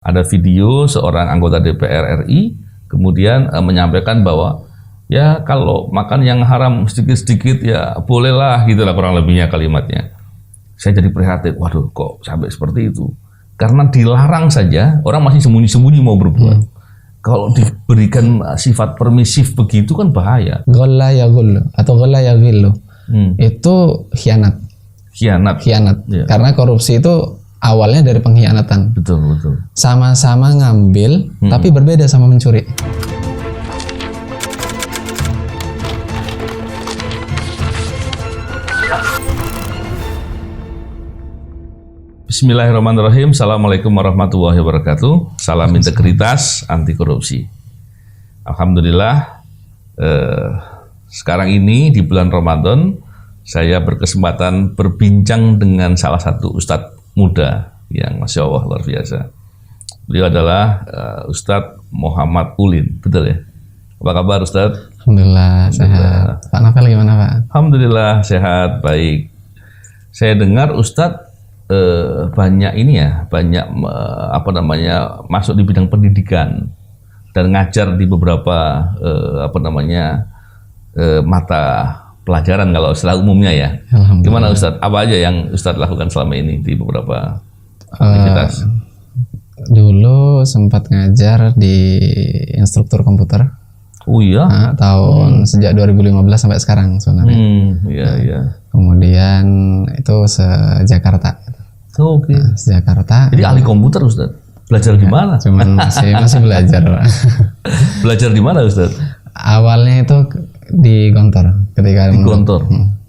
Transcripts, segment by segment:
Ada video seorang anggota DPR RI kemudian menyampaikan bahwa ya kalau makan yang haram sedikit-sedikit ya bolehlah, gitulah kurang lebihnya kalimatnya. Saya jadi prihatin, waduh kok sampai seperti itu. Karena dilarang saja orang masih sembunyi-sembunyi mau berbuat. Kalau diberikan sifat permisif begitu kan bahaya. Golla ya gullu atau golla ya gillu. Itu khianat. Khianat. Ya. Karena korupsi itu awalnya dari pengkhianatan. Betul. Sama-sama ngambil, tapi berbeda sama mencuri. Bismillahirrahmanirrahim. Assalamualaikum warahmatullahi wabarakatuh. Salam integritas anti korupsi. Alhamdulillah, sekarang ini di bulan Ramadan saya berkesempatan berbincang dengan salah satu ustadz muda yang Masya Allah luar biasa. Beliau adalah Ustadz Muhammad Ulin, betul ya? Apa kabar Ustadz? Alhamdulillah sehat. Pak Novel gimana Pak? Alhamdulillah sehat, baik. Saya dengar Ustadz banyak masuk di bidang pendidikan dan ngajar di beberapa mata pelajaran kalau istilah umumnya ya. Gimana Ustadz? Apa aja yang Ustadz lakukan selama ini di beberapa aktivitas? Dulu sempat ngajar di instruktur komputer. Oh iya? Sejak 2015 sampai sekarang sebenarnya. Iya. Kemudian itu se-Jakarta. Oke. Jakarta. Jadi ahli komputer Ustadz? Belajar di mana? Cuman masih belajar Pak. Belajar di mana Ustadz? Awalnya itu di Gontor. Ketika di Gontor?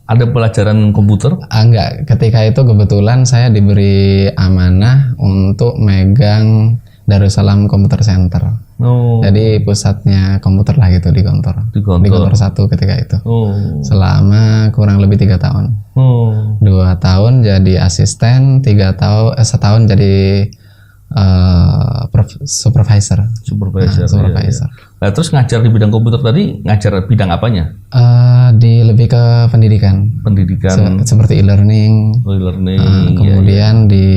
Ada pelajaran komputer? Enggak, ketika itu kebetulan saya diberi amanah untuk megang Darussalam Computer Center. Jadi pusatnya komputer lah gitu di Gontor. Di Gontor 1 ketika itu. Selama kurang lebih 3 tahun. 2 tahun jadi asisten, 1 tahun jadi supervisor. Iya. Nah, terus ngajar di bidang komputer tadi, ngajar bidang apanya? Lebih ke pendidikan. Seperti e-learning. Kemudian di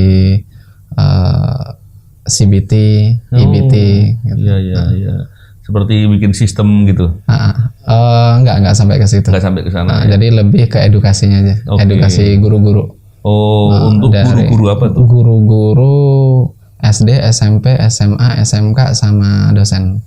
CBT, EBT. Gitu. Iya. Seperti bikin sistem gitu. Enggak sampai ke situ. Enggak sampai ke sana. Jadi lebih ke edukasinya aja. Edukasi guru-guru. Untuk guru-guru apa tuh? Guru-guru SD, SMP, SMA, SMK sama dosen.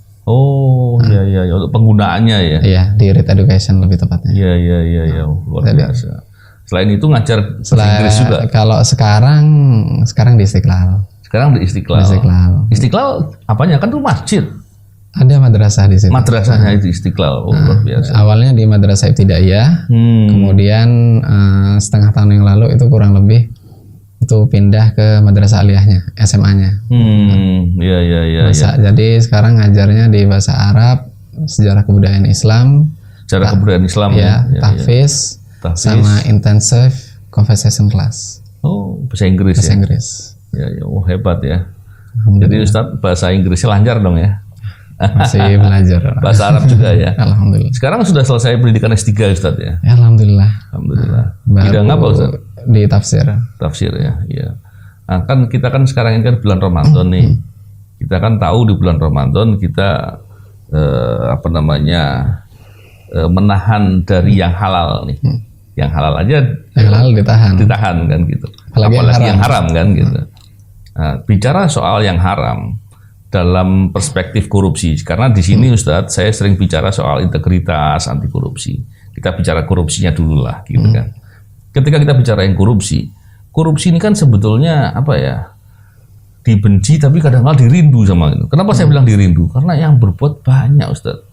Iya. Untuk penggunaannya ya. Iya, di Read Education lebih tepatnya. Iya. Luar biasa. Selain itu ngajar bahasa Inggris juga. Kalau sekarang di Istiqlal. Sekarang di Istiqlal. Istiqlal apanya? Kan itu masjid. Ada madrasah di situ. Madrasahnya itu Istiqlal. Luar biasa. Awalnya di Madrasah Ibtidaiyah. Kemudian setengah tahun yang lalu itu kurang lebih itu pindah ke Madrasah Aliyahnya, SMA-nya. Iya. Jadi sekarang ngajarnya di bahasa Arab, sejarah kebudayaan Islam. Sejarah kebudayaan Islam ya. Tahfiz. Sama intensive conversation class. Bahasa Inggris. Bahasa Inggris. Ya, hebat ya. Jadi Ustadz bahasa Inggrisnya lancar dong ya? Masih belajar. Bahasa Arab juga ya? Alhamdulillah. Sekarang sudah selesai pendidikan S3 Ustadz ya? Alhamdulillah. Bidang apa Ustadz? Di tafsir. Tafsir ya, iya. Nah, kita kan sekarang ini kan bulan Ramadan nih. Kita kan tahu di bulan Ramadan kita menahan dari yang halal nih. Yang halal aja ditahan kan gitu. Apalagi yang haram kan gitu. Nah, bicara soal yang haram dalam perspektif korupsi, karena di sini Ustadz saya sering bicara soal integritas anti korupsi. Kita bicara korupsinya dulu lah gitu kan. Ketika kita bicara yang korupsi ini kan sebetulnya dibenci tapi kadang-kadang dirindu sama itu. Kenapa saya bilang dirindu? Karena yang berbuat banyak Ustadz.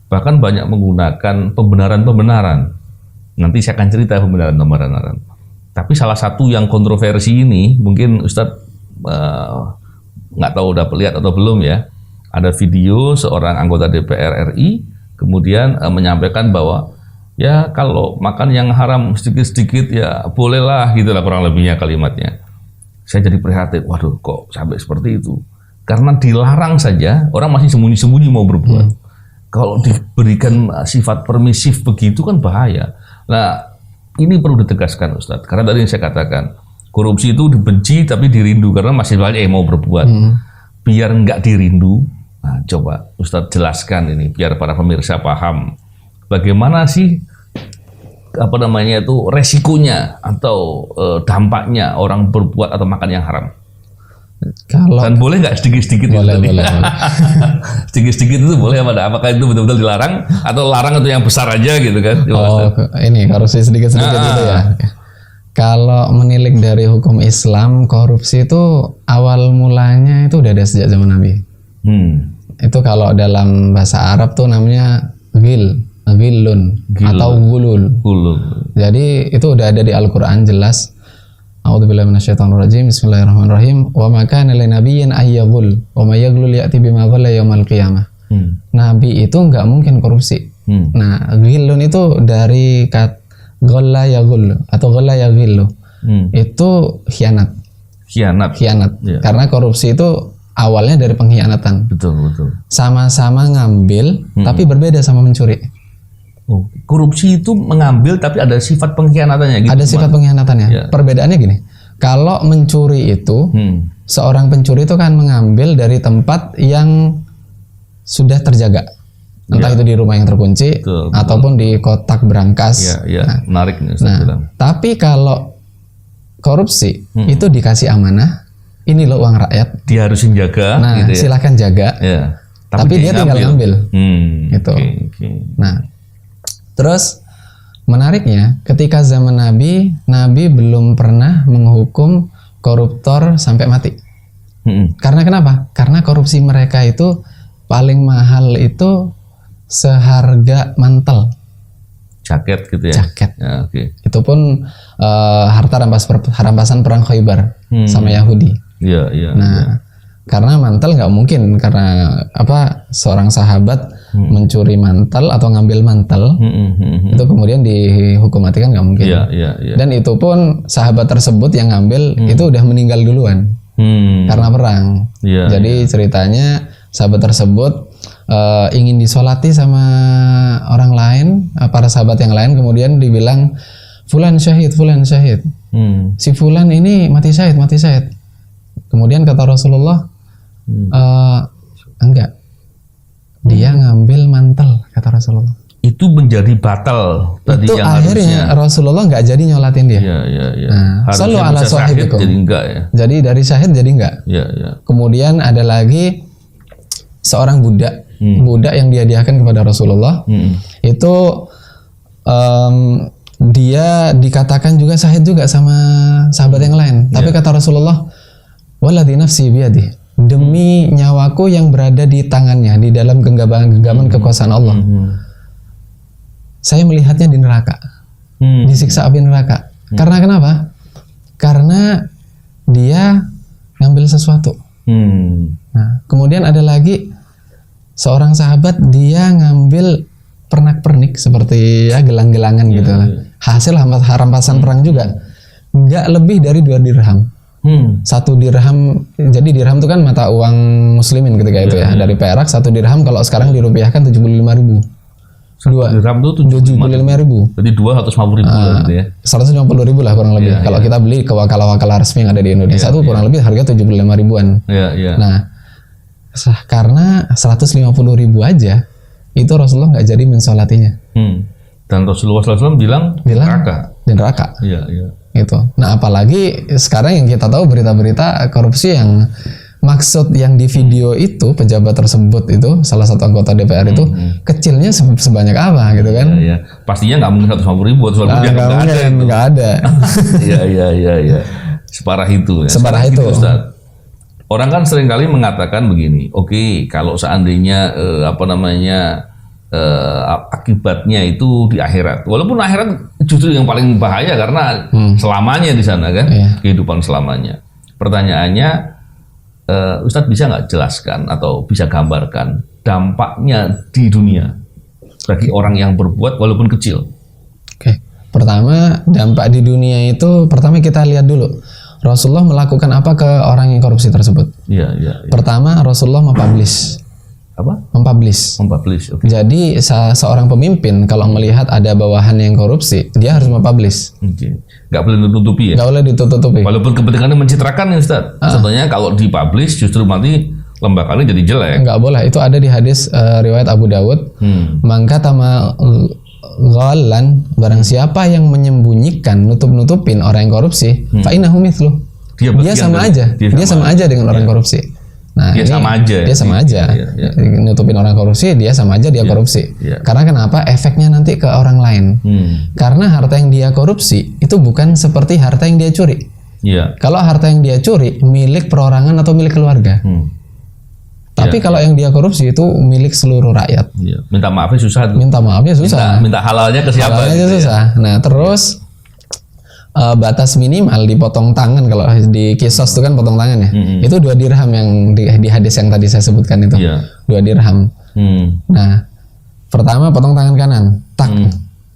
Bahkan banyak menggunakan pembenaran. Nanti saya akan cerita pembenaran. Tapi salah satu yang kontroversi ini, mungkin Ustadz nggak tahu udah lihat atau belum ya. Ada video seorang anggota DPR RI kemudian menyampaikan bahwa ya kalau makan yang haram sedikit-sedikit ya bolehlah, gitulah kurang lebihnya kalimatnya. Saya jadi prihatin, waduh kok sampai seperti itu. Karena dilarang saja orang masih sembunyi-sembunyi mau berbuat. Kalau diberikan sifat permisif begitu kan bahaya. Nah, ini perlu ditegaskan Ustadz, karena tadi yang saya katakan, korupsi itu dibenci tapi dirindu karena masih banyak yang mau berbuat. biar nggak dirindu. Nah, coba Ustadz jelaskan ini biar para pemirsa paham bagaimana sih resikonya atau dampaknya orang berbuat atau makan yang haram. Dan boleh nggak sedikit-sedikit? Boleh. Sedikit-sedikit itu boleh apa? Apakah itu betul-betul dilarang atau larang atau yang besar aja gitu kan? Ini korupsi sedikit-sedikit gitu ya. Kalau menilik dari hukum Islam, korupsi itu awal mulanya itu udah ada sejak zaman Nabi. Itu kalau dalam bahasa Arab tuh namanya ghillun atau gulul. Jadi itu udah ada di Al-Quran jelas. A'udzubillahi minasyaitonirrajim. Bismillahirrahmanirrahim. Wa ma kana linabiyyin ayyaghul wa may yaghlul ya'ti bima ghalla yaumal qiyamah. Nabi itu nggak mungkin korupsi. Nah, ghillun itu dari ghalla yaghul atau ghalla yaghillu. Itu khianat. Yeah. Karena korupsi itu awalnya dari pengkhianatan. Betul. Sama-sama ngambil tapi berbeda sama mencuri. Korupsi itu mengambil tapi ada sifat pengkhianatannya gitu. Ada sifat pengkhianatannya. Ya. Perbedaannya gini. Kalau mencuri itu seorang pencuri itu kan mengambil dari tempat yang sudah terjaga. Entah itu di rumah yang terkunci ataupun di kotak berangkas. Nah, menarik nih bilang. Tapi kalau korupsi itu dikasih amanah. Ini loh uang rakyat. Dia harus jaga. Nah, gitu ya. Silahkan jaga. Ya. Tapi dia tinggal ngambil. Gitu. Okay. Nah, terus menariknya ketika zaman Nabi belum pernah menghukum koruptor sampai mati. Karena kenapa? Karena korupsi mereka itu paling mahal itu seharga mantel. Jaket gitu ya? Jaket. Ya, Itu pun harta rampasan perang Khaybar sama Yahudi. Iya. Nah, karena mantel nggak mungkin, karena seorang sahabat mencuri mantel atau ngambil mantel itu kemudian dihukum mati kan nggak mungkin. Iya. Dan itu pun sahabat tersebut yang ngambil itu udah meninggal duluan karena perang. Jadi ceritanya sahabat tersebut ingin disolati sama orang lain, para sahabat yang lain, kemudian dibilang fulan syahid. Si fulan ini mati syahid. Kemudian kata Rasulullah, enggak, dia ngambil mantel, kata Rasulullah. Itu menjadi batal tadi itu yang akhirnya harusnya. Rasulullah nggak jadi nyolatin dia. Iya. Nah, selalu ala sahibikum. Jadi enggak ya. Jadi dari syahid jadi enggak. Iya. Kemudian ada lagi seorang budak yang dihadiahkan kepada Rasulullah. Itu dia dikatakan juga syahid juga sama sahabat yang lain. Tapi kata Rasulullah, waladhi nafsi biyadih, demi nyawaku yang berada di tangannya, di dalam genggaman kekuasaan Allah, saya melihatnya di neraka, disiksa api neraka. Karena kenapa? Karena dia ngambil sesuatu. Nah, kemudian ada lagi seorang sahabat, dia ngambil pernak-pernik seperti gelang-gelangan gitu, hasil rampasan perang juga, nggak lebih dari 2 dirham. 1 dirham, jadi dirham itu kan mata uang muslimin ketika itu ya. Dari perak 1 dirham kalau sekarang dirupiahkan 75.000. 2 dirham itu 75.000. Jadi 250.000 gitu ya. 150.000 lah kurang lebih. Kalau kita beli ke wakalah-wakalah resmi yang ada di Indonesia itu kurang lebih harga 75 ribuan. Nah, karena 150.000 aja itu Rasulullah nggak jadi mensolatinya. Dan Rasulullah SAW bilang di neraka. Iya. Gitu. Nah, apalagi sekarang yang kita tahu berita-berita korupsi yang maksud yang di video itu pejabat tersebut itu salah satu anggota DPR itu kecilnya sebanyak apa gitu kan? Iya. Pastinya nggak mungkin 150.000 nggak ada. Iya. Separah itu. Ya. Separah itu. Ustaz. Orang kan seringkali mengatakan begini, oke, kalau seandainya akibatnya itu di akhirat. Walaupun akhirat justru yang paling bahaya karena selamanya di sana kan, kehidupan selamanya. Pertanyaannya, Ustadz bisa nggak jelaskan atau bisa gambarkan dampaknya di dunia bagi orang yang berbuat walaupun kecil? Oke. Pertama, dampak di dunia itu pertama kita lihat dulu Rasulullah melakukan apa ke orang yang korupsi tersebut. Iya. Pertama, Rasulullah mempublish. Apa? Mempublish. Okay. Jadi seorang pemimpin kalau melihat ada bawahan yang korupsi, dia harus mempublish. Nggak boleh ditutupi ya? Nggak boleh ditutupi. Walaupun kepentingannya mencitrakan ya Ustaz. Contohnya kalau dipublish justru nanti lembaganya jadi jelek. Nggak boleh. Itu ada di hadis riwayat Abu Dawud. Maka tama ghalan, barang siapa yang menyembunyikan, nutup-nutupin orang yang korupsi, fa innahu mithluh. Dia sama aja. Dia sama aja dengan orang korupsi. Nah, dia sama aja. Dia sama aja. Nutupin orang korupsi, dia sama aja dia korupsi. Karena kenapa? Efeknya nanti ke orang lain. Karena harta yang dia korupsi itu bukan seperti harta yang dia curi. Kalau harta yang dia curi milik perorangan atau milik keluarga. Tapi kalau yang dia korupsi itu milik seluruh rakyat. Minta maafnya susah. Minta maafnya susah. Minta halalnya ke siapa? Halalnya gitu susah. Nah terus batas minimal dipotong tangan, kalau di kisos itu kan potong tangan ya. Itu 2 dirham yang di hadis yang tadi saya sebutkan itu. 2 dirham. Nah pertama potong tangan kanan, tak.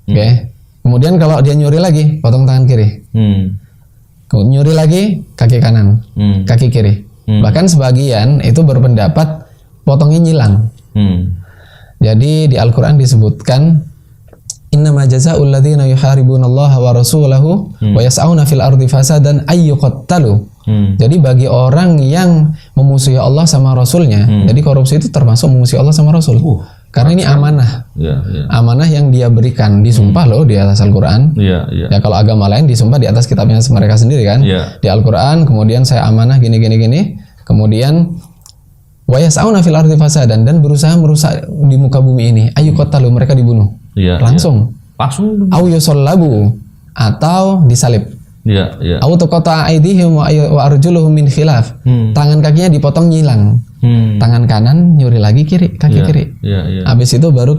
Oke. Kemudian kalau dia nyuri lagi, potong tangan kiri. Nyuri lagi, kaki kanan, kaki kiri. Bahkan sebagian itu berpendapat potongnya nyilang. Jadi di Al-Quran disebutkan innama jazaa'ul ladzina yuharibunallaha wa rasulahu wa yas'auna fil ardi fasadan ay yuqattalu. Jadi bagi orang yang memusuhi Allah sama Rasulnya, jadi korupsi itu termasuk memusuhi Allah sama Rasul. Karena ini amanah. Amanah yang dia berikan, disumpah loh di atas Al-Quran. Ya kalau agama lain disumpah di atas kitabnya mereka sendiri kan. Di Al-Quran kemudian saya amanah gini. Kemudian wa yas'auna fil ardi fasadan, dan berusaha merusak di muka bumi ini. Ayyuqattalu, mereka dibunuh. Langsung. Au yusallabu, atau disalib. Au tuqata aydihim wa arjuluhum min khilaf. Tangan kakinya dipotong nyilang. Tangan kanan nyuri lagi kiri, kaki kiri. Habis itu baru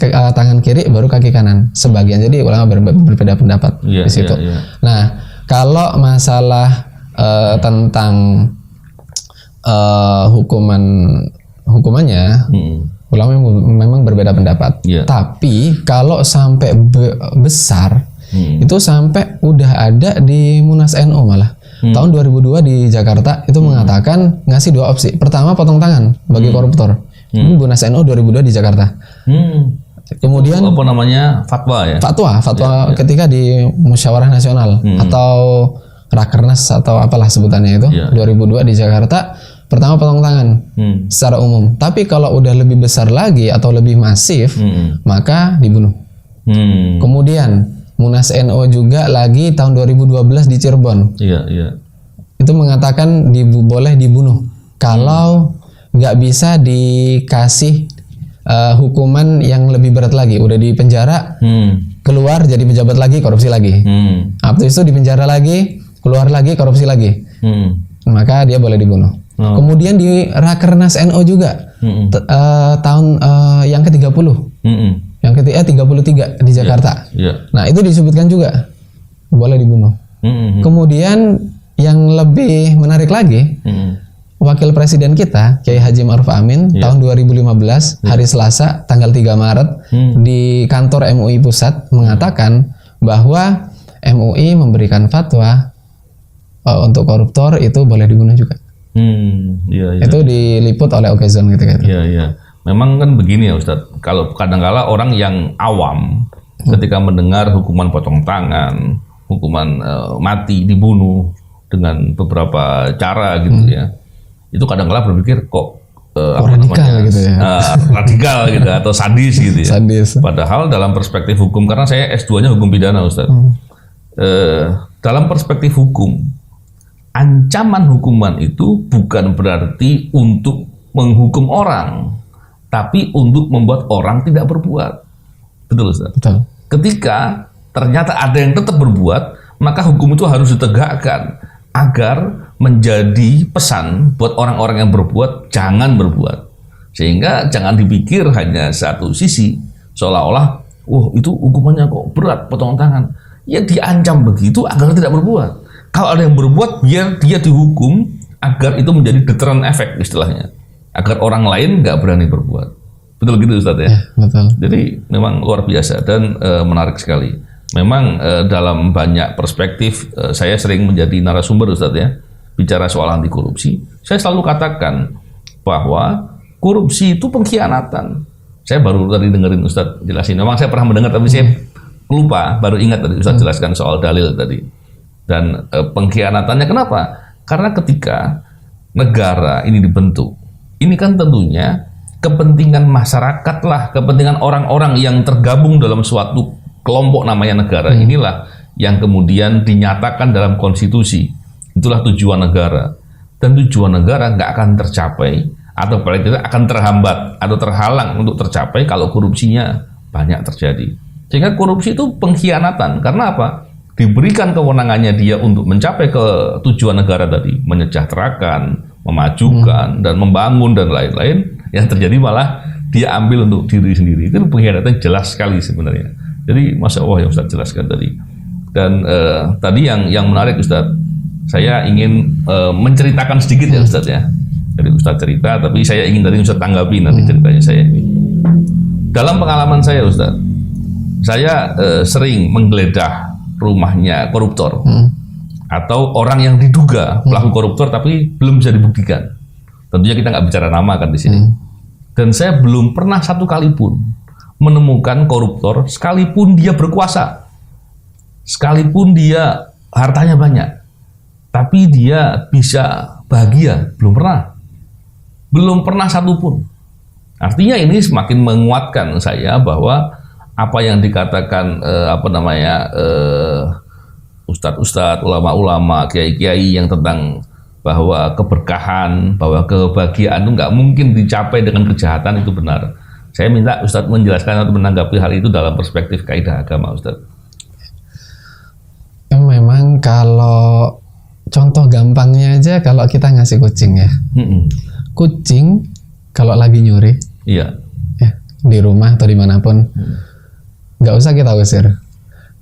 tangan kiri, baru kaki kanan. Sebagian, jadi ulama berbeda pendapat di situ. Nah, kalau masalah tentang hukumannya, ulama memang berbeda pendapat. Tapi kalau sampai besar, itu sampai udah ada di Munas NU malah. Tahun 2002 di Jakarta itu mengatakan ngasih 2 opsi. Pertama potong tangan bagi koruptor. Ini Munas NU 2002 di Jakarta. Kemudian apa namanya, fatwa ya? Fatwa ketika di Musyawarah Nasional atau Rakernas atau apalah sebutannya itu 2002 di Jakarta. Pertama potong tangan secara umum. Tapi kalau udah lebih besar lagi atau lebih masif, maka dibunuh. Kemudian Munas NU juga lagi tahun 2012 di Cirebon. Itu mengatakan boleh dibunuh kalau nggak bisa dikasih hukuman yang lebih berat lagi. Udah di penjara, keluar jadi pejabat lagi, korupsi lagi. Habis itu di penjara lagi, keluar lagi, korupsi lagi. Maka dia boleh dibunuh. Kemudian di Rakernas NU juga tahun yang ke-30. Yang ketiga 33 di Jakarta. Nah, itu disebutkan juga boleh dibunuh. Kemudian yang lebih menarik lagi, Wakil Presiden kita Kiai Haji Ma'ruf Amin tahun 2015 hari Selasa tanggal 3 Maret di kantor MUI Pusat mengatakan bahwa MUI memberikan fatwa untuk koruptor itu boleh dibunuh juga. Itu diliput oleh Okezon gitu. Memang kan begini ya Ustadz, kalau kadang-kala orang yang awam ketika mendengar hukuman potong tangan, hukuman mati, dibunuh dengan beberapa cara gitu ya, itu kadang-kala berpikir kok radikal gitu ya, radikal gitu atau sadis gitu ya. Padahal dalam perspektif hukum, karena saya S2-nya hukum pidana Ustadz, dalam perspektif hukum, ancaman hukuman itu bukan berarti untuk menghukum orang, tapi untuk membuat orang tidak berbuat. Betul Ustaz? Betul. Ketika ternyata ada yang tetap berbuat, maka hukum itu harus ditegakkan agar menjadi pesan buat orang-orang yang berbuat jangan berbuat. Sehingga jangan dipikir hanya satu sisi, seolah-olah itu hukumannya kok berat, potong tangan. Ya diancam begitu agar tidak berbuat. Kalau ada yang berbuat, biar dia dihukum agar itu menjadi deterrent effect istilahnya. Agar orang lain nggak berani berbuat. Betul gitu Ustadz ya? Betul. Jadi memang luar biasa dan menarik sekali. Memang dalam banyak perspektif saya sering menjadi narasumber Ustadz ya, bicara soal anti korupsi. Saya selalu katakan bahwa korupsi itu pengkhianatan. Saya baru tadi dengerin Ustadz jelasin. Memang saya pernah mendengar tapi saya lupa, baru ingat tadi Ustadz jelaskan soal dalil tadi. Dan pengkhianatannya kenapa? Karena ketika negara ini dibentuk, ini kan tentunya kepentingan masyarakat lah, kepentingan orang-orang yang tergabung dalam suatu kelompok namanya negara. Inilah yang kemudian dinyatakan dalam konstitusi. Itulah tujuan negara. Dan tujuan negara nggak akan tercapai, atau paling tidak akan terhambat atau terhalang untuk tercapai kalau korupsinya banyak terjadi. Sehingga korupsi itu pengkhianatan. Karena apa? Diberikan kewenangannya dia untuk mencapai ke tujuan negara tadi, menyejahterakan, memajukan, dan membangun, dan lain-lain. Yang terjadi malah dia ambil untuk diri sendiri. Itu pengkhianatan jelas sekali sebenarnya. Jadi Masya Allah yang Ustaz jelaskan tadi. Dan tadi yang menarik Ustaz, saya ingin menceritakan sedikit ya Ustaz ya. Jadi Ustaz cerita, tapi saya ingin tadi Ustaz tanggapi nanti ceritanya saya ini. Dalam pengalaman saya Ustaz, saya sering menggeledah rumahnya koruptor atau orang yang diduga pelaku koruptor tapi belum bisa dibuktikan. Tentunya kita nggak bicara nama kan di sini. Dan saya belum pernah satu kali pun menemukan koruptor, sekalipun dia berkuasa, sekalipun dia hartanya banyak, tapi dia bisa bahagia, belum pernah satu pun. Artinya ini semakin menguatkan saya bahwa apa yang dikatakan ustadz-ustadz, ulama-ulama, kiai-kiai yang tentang bahwa keberkahan, bahwa kebahagiaan itu nggak mungkin dicapai dengan kejahatan, itu benar. Saya minta Ustadz menjelaskan atau menanggapi hal itu dalam perspektif kaidah agama, Ustadz. Memang kalau contoh gampangnya aja, kalau kita ngasih kucing ya, kucing kalau lagi nyuri, ya, di rumah atau dimanapun, nggak usah kita usir.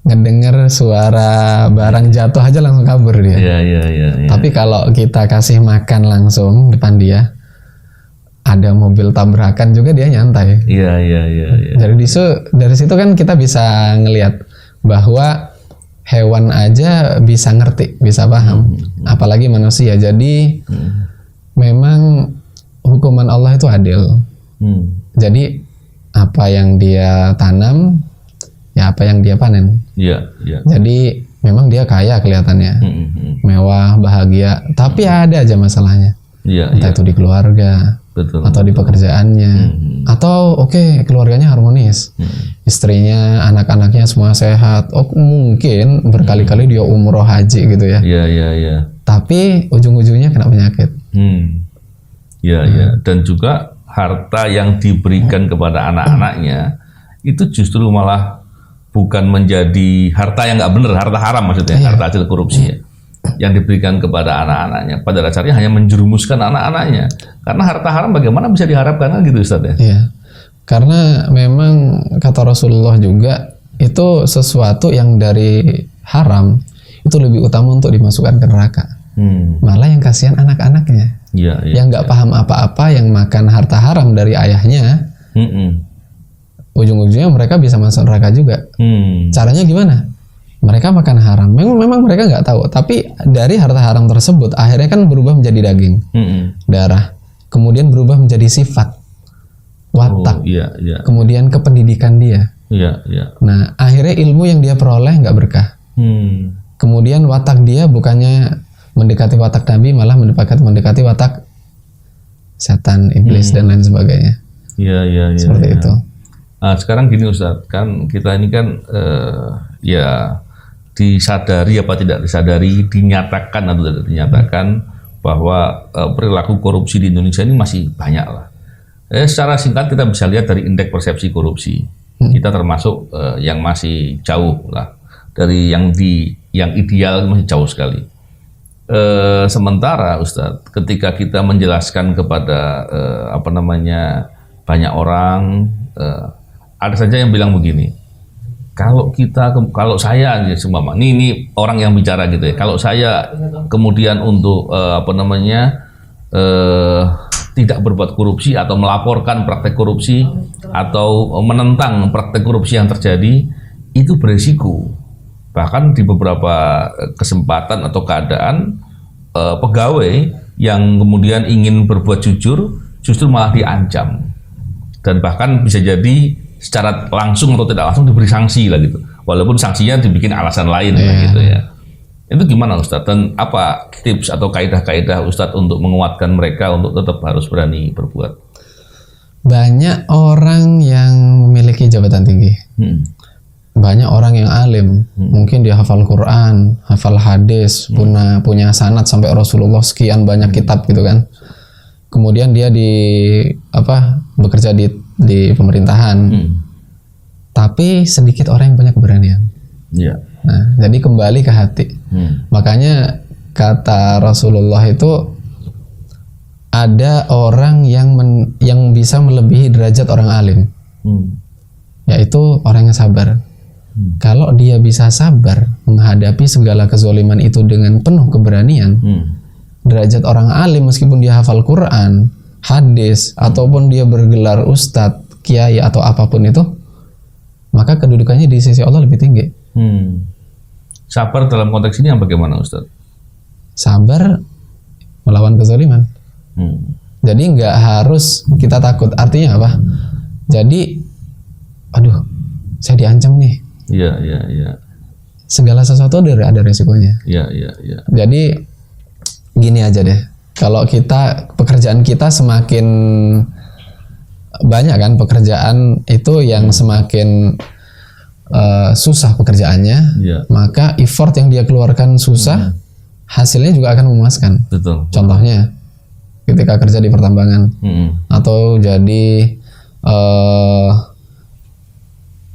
Ngedenger suara barang jatuh aja langsung kabur dia. Iya. Tapi kalau kita kasih makan langsung depan dia, ada mobil tabrakan juga dia nyantai. Iya. Dari situ kan kita bisa ngelihat bahwa hewan aja bisa ngerti, bisa paham, apalagi manusia. Jadi memang hukuman Allah itu adil. Jadi apa yang dia tanam, ya apa yang dia panen. Iya. Jadi memang dia kaya kelihatannya, mewah, bahagia, tapi ada aja masalahnya. Entah itu di keluarga, betul, atau di pekerjaannya, atau keluarganya harmonis, istrinya, anak-anaknya semua sehat. Mungkin berkali-kali dia umroh haji gitu ya. Iya. Tapi ujung-ujungnya kena penyakit. Iya. Dan juga harta yang diberikan kepada anak-anaknya itu justru malah bukan menjadi harta yang nggak benar, harta haram maksudnya, harta hasil korupsi ya, yang diberikan kepada anak-anaknya. Pada dasarnya hanya menjerumuskan anak-anaknya. Karena harta haram bagaimana bisa diharapkan kan gitu Ustaz ya? Iya, karena memang kata Rasulullah juga, itu sesuatu yang dari haram itu lebih utama untuk dimasukkan ke neraka. Malah yang kasihan anak-anaknya, yang nggak paham apa-apa, yang makan harta haram dari ayahnya, ujung-ujungnya mereka bisa masuk neraka juga. Caranya gimana? Mereka makan haram. Memang mereka nggak tahu. Tapi dari harta haram tersebut akhirnya kan berubah menjadi daging, darah. Kemudian berubah menjadi sifat, watak. Kemudian kependidikan dia. Nah akhirnya ilmu yang dia peroleh nggak berkah. Kemudian watak dia bukannya mendekati watak Nabi, malah mendekati watak setan, iblis, dan lain sebagainya. Seperti itu. Nah, sekarang gini Ustadz, kan kita ini kan disadari apa tidak disadari, dinyatakan atau tidak dinyatakan bahwa perilaku korupsi di Indonesia ini masih banyak lah. Secara singkat kita bisa lihat dari indeks persepsi korupsi, kita termasuk yang masih jauh lah dari yang ideal, masih jauh sekali. Sementara Ustadz, ketika kita menjelaskan kepada banyak orang, ada saja yang bilang begini, kalau saya ini orang yang bicara gitu ya, kalau saya kemudian untuk tidak berbuat korupsi atau melaporkan praktek korupsi atau menentang praktek korupsi yang terjadi, itu beresiko. Bahkan di beberapa kesempatan atau keadaan pegawai yang kemudian ingin berbuat jujur justru malah diancam, dan bahkan bisa jadi secara langsung atau tidak langsung diberi sanksi lah gitu, walaupun sanksinya dibikin alasan lain gitu ya. Itu gimana Ustadz? Dan apa tips atau kaidah-kaidah Ustadz untuk menguatkan mereka untuk tetap harus berani berbuat? Banyak orang yang memiliki jabatan tinggi. Banyak orang yang alim, mungkin dia hafal Quran, hafal hadis, punya sanad sampai Rasulullah sekian banyak kitab gitu kan. Kemudian dia bekerja di pemerintahan. Tapi sedikit orang yang punya keberanian. Yeah. Nah, jadi kembali ke hati. Makanya kata Rasulullah itu ada orang yang bisa melebihi derajat orang alim, yaitu orang yang sabar. Kalau dia bisa sabar menghadapi segala kezaliman itu dengan penuh keberanian, derajat orang alim meskipun dia hafal Quran, hadis, ataupun dia bergelar ustadz, kiai atau apapun itu, maka kedudukannya di sisi Allah lebih tinggi. Sabar dalam konteks ini yang bagaimana Ustadz? Sabar melawan kezaliman. Jadi nggak harus kita takut. Artinya apa? Jadi, aduh, saya diancam nih. Iya. Segala sesuatu ada resikonya. Iya. Jadi gini aja deh. Kalau pekerjaan kita semakin banyak kan, pekerjaan itu yang semakin susah pekerjaannya, maka effort yang dia keluarkan susah, hasilnya juga akan memuaskan. Betul. Contohnya ketika kerja di pertambangan atau jadi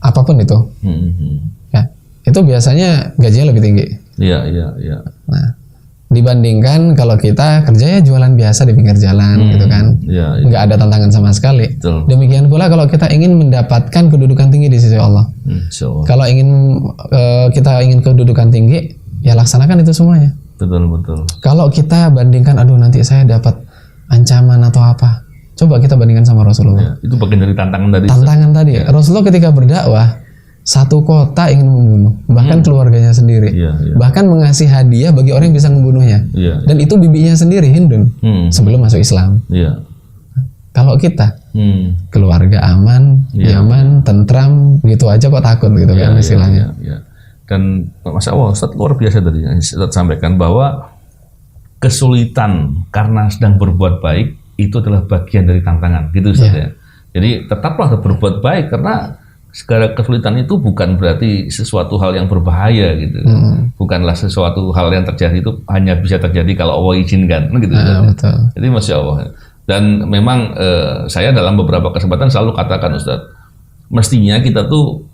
apapun itu, ya, itu biasanya gajinya lebih tinggi. Iya. Nah, dibandingkan kalau kita kerja ya jualan biasa di pinggir jalan gitu kan, nggak ada tantangan sama sekali. Betul. Demikian pula kalau kita ingin mendapatkan kedudukan tinggi di sisi Allah. Kalau kita ingin kedudukan tinggi, ya laksanakan itu semuanya. Betul. Kalau kita bandingkan, aduh nanti saya dapat ancaman atau apa, coba kita bandingkan sama Rasulullah. Itu bagian dari tantangan tadi. Rasulullah ketika berdakwah, satu kota ingin membunuh, bahkan keluarganya sendiri, bahkan mengasih hadiah bagi orang yang bisa membunuhnya, dan itu bibinya sendiri Hindun sebelum masuk Islam. Kalau kita keluarga aman, nyaman, tentram, gitu aja kok takut gitu kan istilahnya. Dan Masya Allah, Ustadz luar biasa tadi Ustadz sampaikan bahwa kesulitan karena sedang berbuat baik itu adalah bagian dari tantangan, gitu Ustadz ya. Jadi tetaplah berbuat baik karena segala kesulitan itu bukan berarti sesuatu hal yang berbahaya gitu. Bukanlah sesuatu hal yang terjadi itu hanya bisa terjadi kalau Allah izinkan gitu. Betul. Jadi Masya Allah. Dan memang saya dalam beberapa kesempatan selalu katakan Ustadz, mestinya kita tuh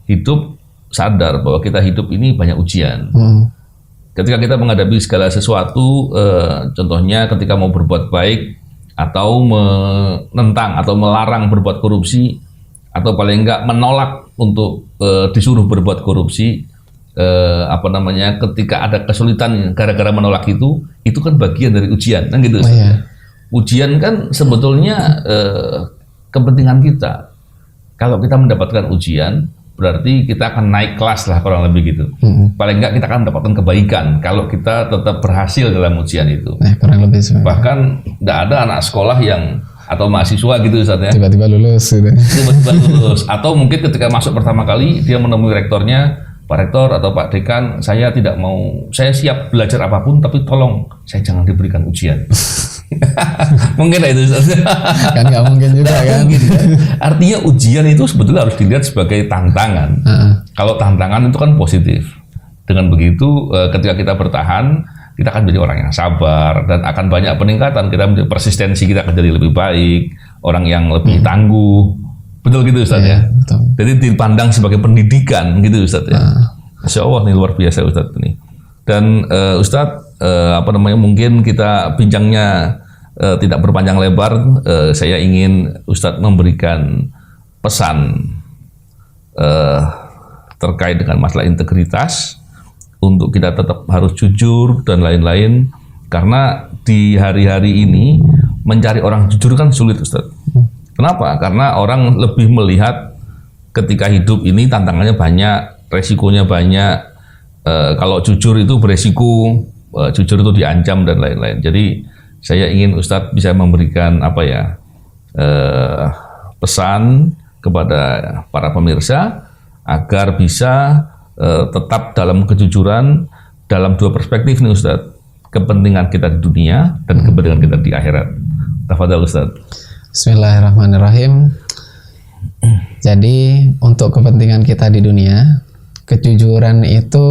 hidup sadar bahwa kita hidup ini banyak ujian. Ketika kita menghadapi segala sesuatu, contohnya ketika mau berbuat baik atau menentang atau melarang berbuat korupsi, atau paling enggak menolak untuk disuruh berbuat korupsi, ketika ada kesulitan gara-gara menolak itu kan bagian dari ujian, kan gitu. Ujian kan sebetulnya kepentingan kita. Kalau kita mendapatkan ujian, berarti kita akan naik kelas lah kurang lebih gitu. Paling enggak kita akan mendapatkan kebaikan kalau kita tetap berhasil dalam ujian itu. Kurang lebih sebenarnya. Bahkan tidak ada anak sekolah yang atau mahasiswa gitu Ustaz ya. Tiba-tiba lulus gitu. Tiba-tiba lulus. Atau mungkin ketika masuk pertama kali dia menemui rektornya, Pak Rektor atau Pak Dekan, saya siap belajar apapun tapi tolong saya jangan diberikan ujian. Mungkin itu Ustaz. Kan nggak mungkin juga kan. Artinya ujian itu sebetulnya harus dilihat sebagai tantangan. Kalau tantangan itu kan positif. Dengan begitu ketika kita bertahan, kita akan menjadi orang yang sabar dan akan banyak peningkatan. Kita menjadi persistensi, kita akan jadi lebih baik, orang yang lebih tangguh. Betul gitu Ustaz ya? Betul. Jadi dipandang sebagai pendidikan gitu Ustaz ya. Masya Allah nih luar biasa Ustaz ini. Dan Ustaz mungkin kita bincangnya tidak berpanjang lebar. Saya ingin Ustaz memberikan pesan terkait dengan masalah integritas, untuk kita tetap harus jujur dan lain-lain, karena di hari-hari ini mencari orang jujur kan sulit Ustaz. Kenapa? Karena orang lebih melihat ketika hidup ini tantangannya banyak, resikonya banyak. Kalau jujur itu beresiko, jujur itu diancam dan lain-lain. Jadi saya ingin Ustadz bisa memberikan pesan kepada para pemirsa agar bisa tetap dalam kejujuran dalam dua perspektif nih Ustadz, kepentingan kita di dunia dan kepentingan kita di akhirat. Tafadhal Ustadz. Bismillahirrahmanirrahim. Jadi untuk kepentingan kita di dunia, kejujuran itu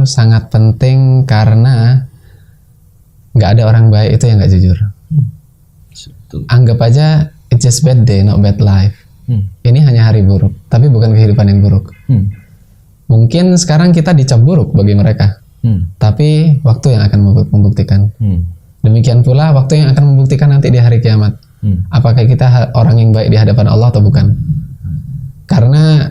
sangat penting karena nggak ada orang baik itu yang nggak jujur. Anggap aja it's just bad day, not bad life. Ini hanya hari buruk, tapi bukan kehidupan yang buruk. Mungkin sekarang kita dicap buruk bagi mereka, tapi waktu yang akan membuktikan. Demikian pula waktu yang akan membuktikan nanti di hari kiamat. Apakah kita orang yang baik di hadapan Allah atau bukan? Karena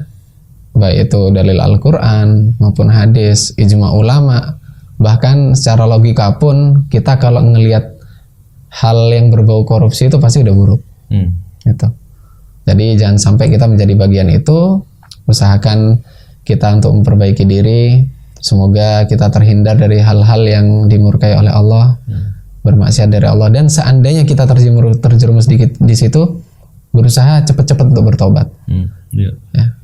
baik itu dalil Al-Quran maupun hadis, ijma ulama, bahkan secara logika pun kita kalau ngelihat hal yang berbau korupsi itu pasti udah buruk. Gitu. Jadi jangan sampai kita menjadi bagian itu. Usahakan kita untuk memperbaiki diri. Semoga kita terhindar dari hal-hal yang dimurkai oleh Allah, bermaksiat dari Allah. Dan seandainya kita terjerumus di situ, berusaha cepat-cepat untuk bertobat. Ya.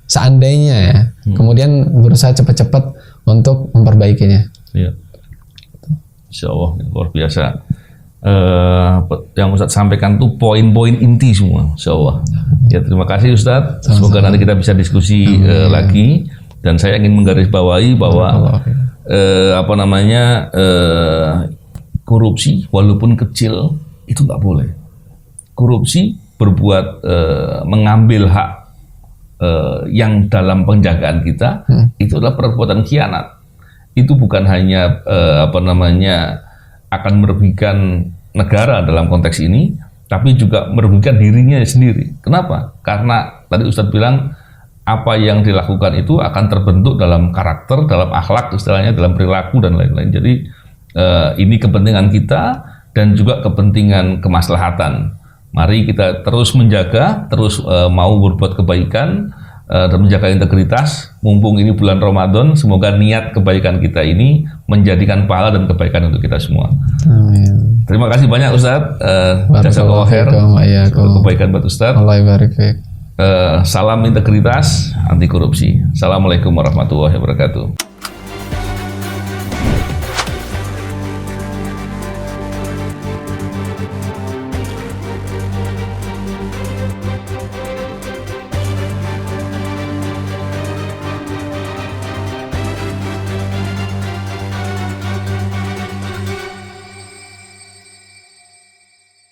Seandainya ya, kemudian berusaha cepat-cepat untuk memperbaikinya. Ya. Insya Allah, luar biasa. Yang Ustadz sampaikan tuh poin-poin inti semua, Insya Allah. Ya, terima kasih Ustadz. Semoga nanti kita bisa diskusi lagi. Dan saya ingin menggarisbawahi bahwa korupsi walaupun kecil itu nggak boleh. Korupsi berbuat mengambil hak yang dalam penjagaan kita, itu adalah perbuatan khianat. Itu bukan hanya akan merugikan negara dalam konteks ini, tapi juga merugikan dirinya sendiri. Kenapa? Karena tadi Ustadz bilang apa yang dilakukan itu akan terbentuk dalam karakter, dalam akhlak, istilahnya dalam perilaku dan lain-lain. Jadi ini kepentingan kita dan juga kepentingan kemaslahatan. Mari kita terus menjaga, terus mau berbuat kebaikan dan menjaga integritas. Mumpung ini bulan Ramadan, semoga niat kebaikan kita ini menjadikan pahala dan kebaikan untuk kita semua. Amin. Terima kasih banyak Ustadz. Jazakallahu khair. Kebaikan buat Ustadz. Allah barik fiik. Salam integritas, anti korupsi. Assalamualaikum warahmatullahi wabarakatuh.